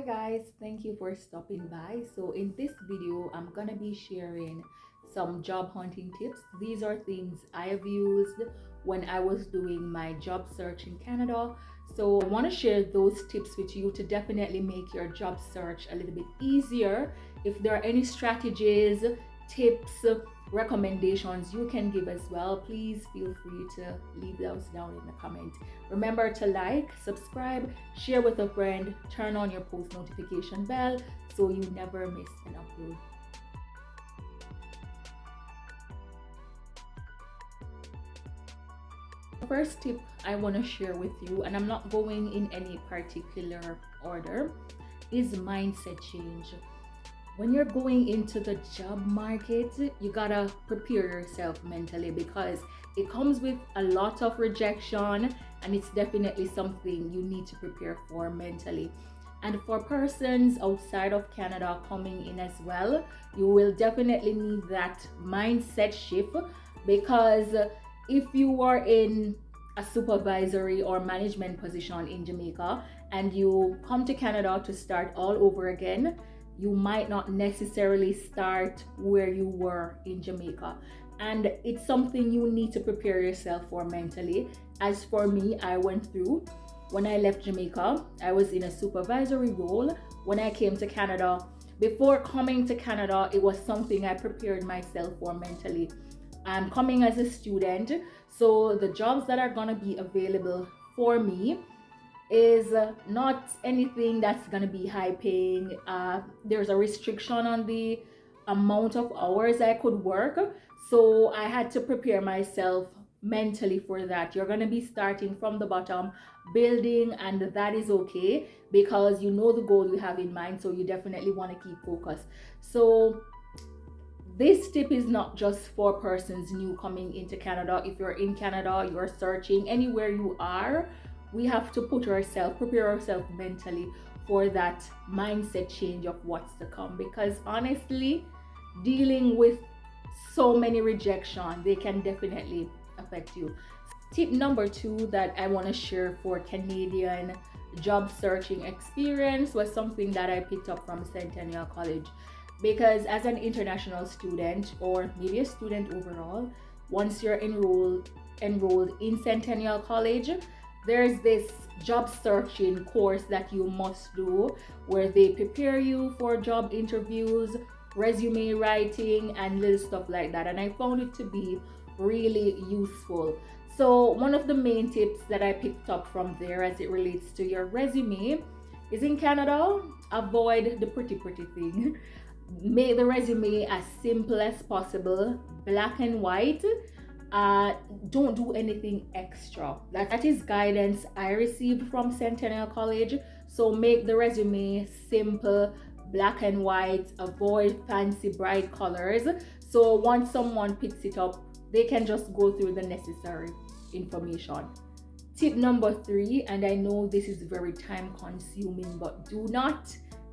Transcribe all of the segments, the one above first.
Hi guys, thank you for stopping by. So in this video, I'm gonna be sharing some job hunting tips. These are things I have used when I was doing my job search in Canada. So I want to share those tips with you to definitely make your job search a little bit easier. If there are any strategies, tips, recommendations you can give as well, please feel free to leave those down in the comment. Remember to like, subscribe, share with a friend, turn on your post notification bell so you never miss an upload. The first tip I want to share with you, and I'm not going in any particular order, is mindset change. When you're going into the job market, you gotta prepare yourself mentally because it comes with a lot of rejection, and it's definitely something you need to prepare for mentally. And for persons outside of Canada coming in as well, you will definitely need that mindset shift, because if you are in a supervisory or management position in Jamaica and you come to Canada to start all over again, you might not necessarily start where you were in Jamaica. And it's something you need to prepare yourself for mentally. As for me, I went through, when I left Jamaica, I was in a supervisory role. When I came to Canada, before coming to Canada, it was something I prepared myself for mentally. I'm coming as a student, so the jobs that are gonna be available for me is not anything that's going to be high paying. There's a restriction on the amount of hours I could work, so I had to prepare myself mentally for that. You're going to be starting from the bottom, building, and that is okay because you know the goal you have in mind, so you definitely want to keep focused. So this tip is not just for persons new coming into Canada. If you're in Canada, you're searching anywhere you are, we have to prepare ourselves mentally for that mindset change of what's to come, because honestly, dealing with so many rejection, they can definitely affect you. Tip number 2 that I want to share for Canadian job searching experience was something that I picked up from Centennial College, because as an international student, or maybe a student overall, once you're enrolled in Centennial College, there's this job searching course that you must do where they prepare you for job interviews, resume writing, and little stuff like that. And I found it to be really useful. So one of the main tips that I picked up from there as it relates to your resume is, in Canada, avoid the pretty thing. Make the resume as simple as possible, black and white. Don't do anything extra. That is guidance I received from Centennial College. So make the resume simple, black and white, avoid fancy bright colors. So once someone picks it up, they can just go through the necessary information. Tip number 3, and I know this is very time consuming, but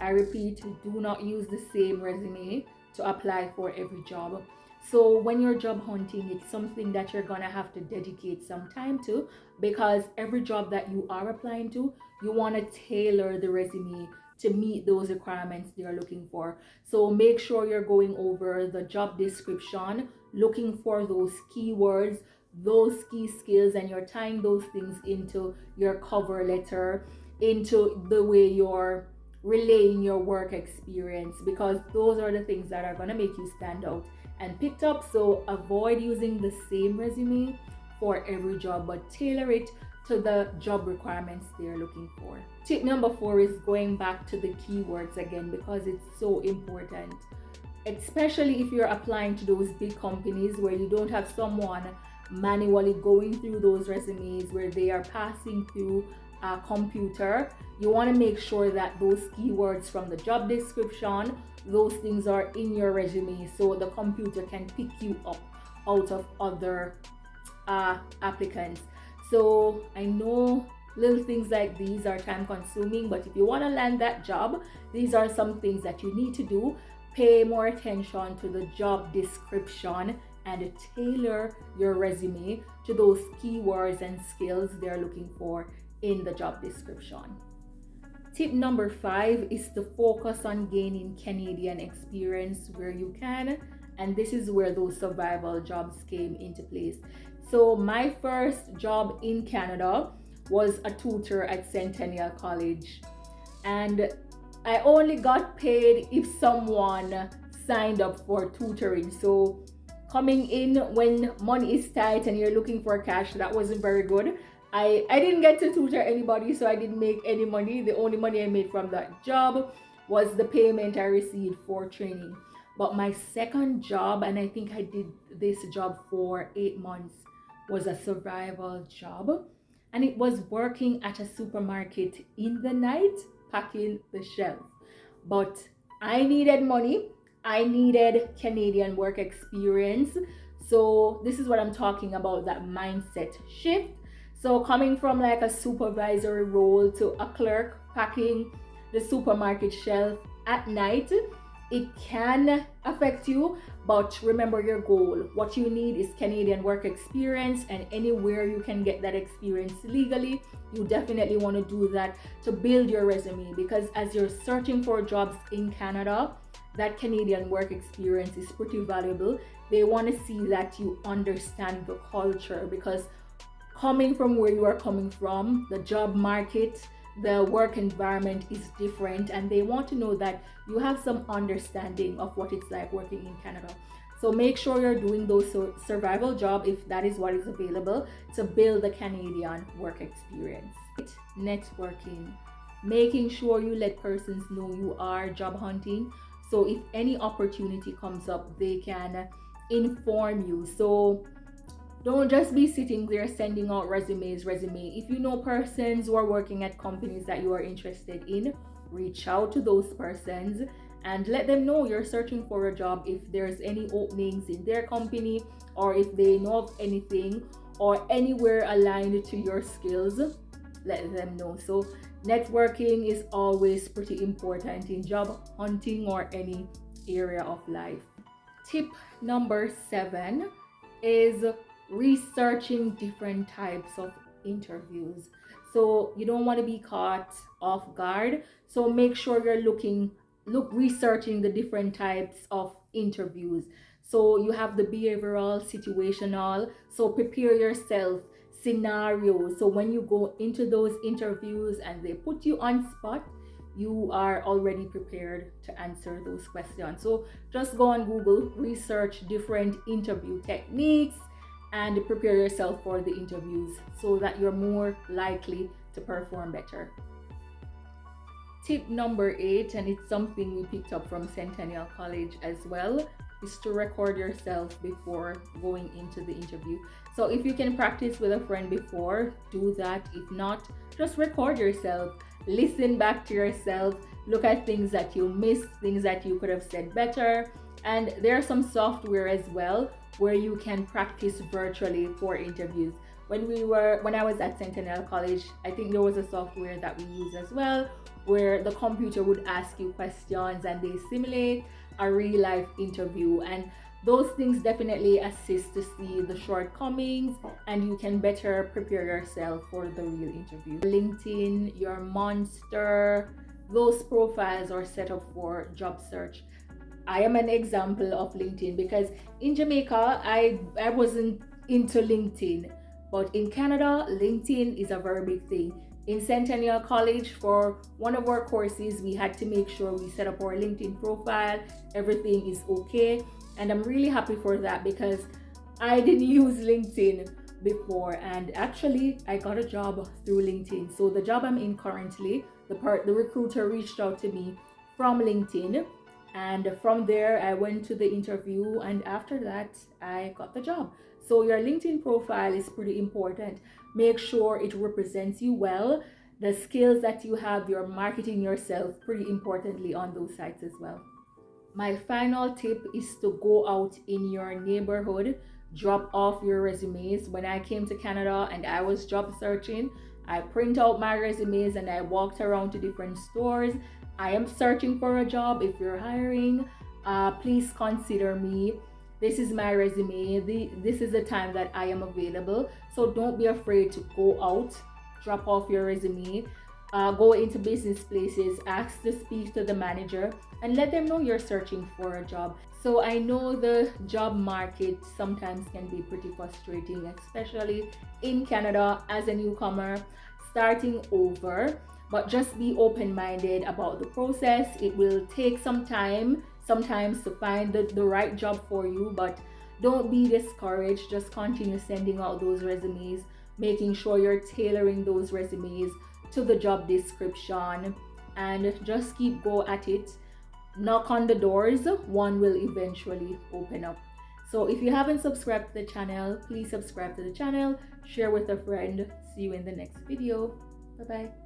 I repeat, do not use the same resume to apply for every job. So when you're job hunting, it's something that you're gonna have to dedicate some time to, because every job that you are applying to, you want to tailor the resume to meet those requirements they're looking for. So make sure you're going over the job description, looking for those keywords, those key skills, and you're tying those things into your cover letter, into the way you're relaying your work experience, because those are the things that are going to make you stand out and picked up. So avoid using the same resume for every job, but tailor it to the job requirements they're looking for. Tip number 4 is going back to the keywords again, because it's so important, especially if you're applying to those big companies where you don't have someone manually going through those resumes, where they are passing through a computer. You want to make sure that those keywords from the job description, those things are in your resume, so the computer can pick you up out of other applicants. So I know little things like these are time consuming, but if you want to land that job, these are some things that you need to do. Pay more attention to the job description and tailor your resume to those keywords and skills they're looking for in the job description. Tip number 5 is to focus on gaining Canadian experience where you can, and this is where those survival jobs came into place. So my first job in Canada was a tutor at Centennial College, and I only got paid if someone signed up for tutoring. So coming in when money is tight and you're looking for cash, that wasn't very good. I didn't get to tutor anybody, so I didn't make any money. The only money I made from that job was the payment I received for training. But my second job, and I think I did this job for 8 months, was a survival job. And it was working at a supermarket in the night, packing the shelf. But I needed money. I needed Canadian work experience. So this is what I'm talking about, that mindset shift. So coming from like a supervisory role to a clerk packing the supermarket shelf at night, it can affect you, but remember your goal. What you need is Canadian work experience, and anywhere you can get that experience legally, you definitely want to do that to build your resume, because as you're searching for jobs in Canada, that Canadian work experience is pretty valuable. They want to see that you understand the culture, because coming from where you are coming from, the job market, the work environment is different, and they want to know that you have some understanding of what it's like working in Canada. So make sure you're doing those survival job if that is what is available to build the Canadian work experience. Networking, making sure you let persons know you are job hunting, so if any opportunity comes up, they can inform you. So don't just be sitting there sending out resumes. If you know persons who are working at companies that you are interested in, reach out to those persons and let them know you're searching for a job. If there's any openings in their company, or if they know of anything or anywhere aligned to your skills, let them know. So networking is always pretty important in job hunting or any area of life. Tip number 7 is researching different types of interviews. So you don't want to be caught off guard. So make sure you're researching the different types of interviews. So you have the behavioral, situational. So prepare yourself scenarios. So when you go into those interviews and they put you on spot, you are already prepared to answer those questions. So just go on Google, research different interview techniques, and prepare yourself for the interviews so that you're more likely to perform better. Tip number 8, and it's something we picked up from Centennial College as well, is to record yourself before going into the interview. So if you can practice with a friend before, do that. If not, just record yourself. Listen back to yourself. Look at things that you missed, things that you could have said better. And there are some software as well where you can practice virtually for interviews. When I was at Centennial College, I think there was a software that we use as well, where the computer would ask you questions and they simulate a real life interview. And those things definitely assist to see the shortcomings, and you can better prepare yourself for the real interview. LinkedIn, your Monster, those profiles are set up for job search. I am an example of LinkedIn because in Jamaica, I wasn't into LinkedIn, but in Canada, LinkedIn is a very big thing. In Centennial College, for one of our courses, we had to make sure we set up our LinkedIn profile. Everything is okay. And I'm really happy for that because I didn't use LinkedIn before. And actually, I got a job through LinkedIn. So the job I'm in currently, the recruiter reached out to me from LinkedIn. And from there, I went to the interview. And after that, I got the job. So your LinkedIn profile is pretty important. Make sure it represents you well. The skills that you have, you're marketing yourself pretty importantly on those sites as well. My final tip is to go out in your neighborhood, drop off your resumes. When I came to Canada and I was job searching, I print out my resumes and I walked around to different stores. I am searching for a job. If you're hiring, please consider me. This is my resume. This is the time that I am available. So don't be afraid to go out, drop off your resume. go into business places, ask to speak to the manager, and let them know you're searching for a job. So I know the job market sometimes can be pretty frustrating, especially in Canada as a newcomer starting over. But just be open-minded about the process. It will take some time sometimes to find the right job for you, but don't be discouraged. Just continue sending out those resumes, making sure you're tailoring those resumes to the job description, and just keep go at it. Knock on the doors, one will eventually open up. So if you haven't subscribed to the channel, please subscribe to the channel, share with a friend. See you in the next video. Bye bye.